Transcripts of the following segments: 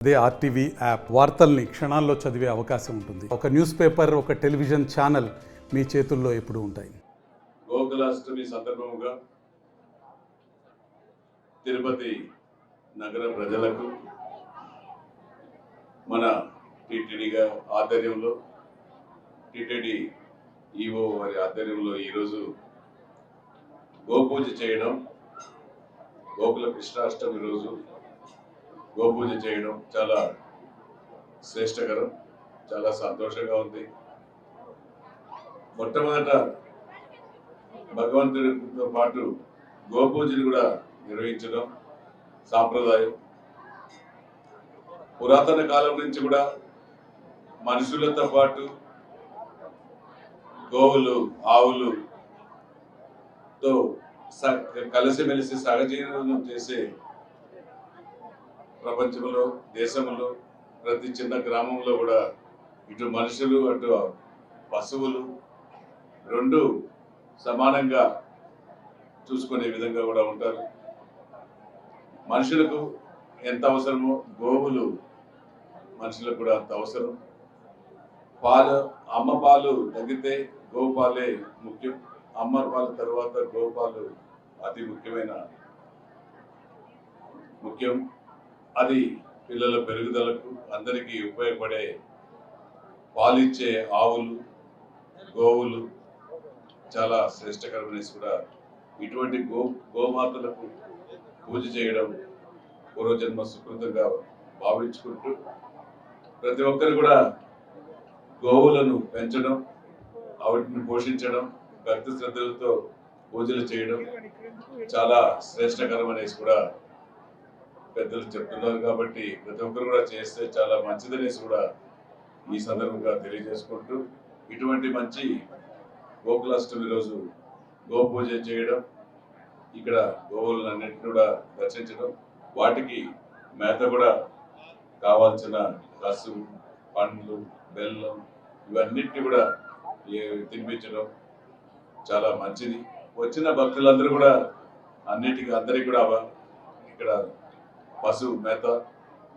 అదే RTV app వార్తల్ని క్షణాల్లో చదివే అవకాశం ఉంటుంది. ఒక న్యూస్ పేపర్, ఒక టెలివిజన్ ఛానల్ మీ చేతుల్లో ఎప్పుడూ ఉంటాయి. గోకులాష్టమి సందర్భంగా తిరుపతి నగర ప్రజలకు మన టీటీడీగా ఆధ్వర్యంలో టీటీడీ ఈవో వారి ఆధ్వర్యంలో ఈరోజు గోపూజ చేయడం, గోకుల కృష్ణాష్టమి రోజు గోపూజ చేయడం చాలా శ్రేష్టకరం, చాలా సంతోషంగా ఉంది. మొట్టమొదట భగవంతుడితో పాటు గోపూజలు కూడా నిర్వహించడం సాంప్రదాయం. పురాతన కాలం నుంచి కూడా మనుషులతో పాటు గోవులు, ఆవులుతో కలిసిమెలిసి సహజీవనం చేసే ప్రపంచంలో, దేశంలో ప్రతి చిన్న గ్రామంలో కూడా ఇటు మనుషులు అటు పశువులు రెండు సమానంగా చూసుకునే విధంగా కూడా ఉంటారు. మనుషులకు ఎంత అవసరమో గోవులు మనుషులకు కూడా అంత అవసరం. పాలు, అమ్మ పాలు తగ్గితే గోపాలే ముఖ్యం. అమ్మ పాలు తర్వాత గోపాలు అతి ముఖ్యం. అది పిల్లల పెరుగుదలకు అందరికీ ఉపయోగపడే పాలిచ్చే ఆవులు, గోవులు చాలా శ్రేష్టకరమనేసి కూడా ఇటువంటి గోమాతలకు పూజ చేయడం పూర్వజన్మ సుకృతంగా భావించుకుంటూ ప్రతి ఒక్కరు కూడా గోవులను పెంచడం, వాటిని పోషించడం, భక్తి శ్రద్ధలతో పూజలు చేయడం చాలా శ్రేష్టకరం అనేసి కూడా పెద్దలు చెప్తున్నారు. కాబట్టి ప్రతి ఒక్కరు కూడా చేస్తే చాలా మంచిదనేసి కూడా ఈ సందర్భంగా తెలియజేసుకుంటూ ఇటువంటి మంచి గోకులాష్టమి రోజు గోపూజ చేయడం, ఇక్కడ గోవులన్నింటినీ కూడా దర్శించడం, వాటికి మేత కూడా కావాల్సిన కసు, పండ్లు, బెల్లం ఇవన్నిటిని కూడా తినిపించడం చాలా మంచిది. వచ్చిన భక్తులందరూ కూడా అందరికీ కూడా ఇక్కడ పశువు మేత,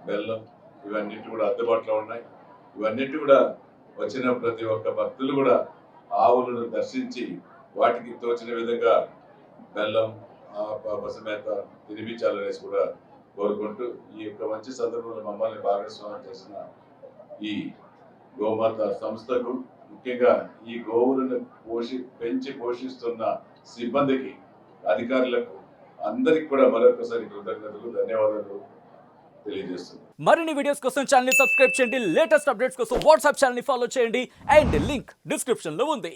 బెల్లం ఇవన్నిటి కూడా అందుబాటులో ఉన్నాయి. ఇవన్నిటి కూడా వచ్చిన ప్రతి ఒక్క భక్తులు కూడా ఆవులను దర్శించి వాటికి తోచిన విధంగా బెల్లం, పశుమేత తినిపించాలనేసి కూడా కోరుకుంటూ ఈ యొక్క మంచి సందర్భంలో మమ్మల్ని భాగస్వామ్యం చేసిన ఈ గోమాత సంస్థకు, ముఖ్యంగా ఈ గోవులను పెంచి పోషిస్తున్న సిబ్బందికి, అధికారులకు అందరికి కూడా మరొకసారి కృతజ్ఞతలు, ధన్యవాదాలు తెలియజేస్తున్నాను. మరిన్ని వీడియోస్ కోసం ఛానల్ ని సబ్స్క్రైబ్ చేయండి. లేటెస్ట్ అప్డేట్స్ కోసం వాట్సాప్ ఛానల్ ని ఫాలో చేయండి. అండ్ లింక్ డిస్క్రిప్షన్ లో ఉంది.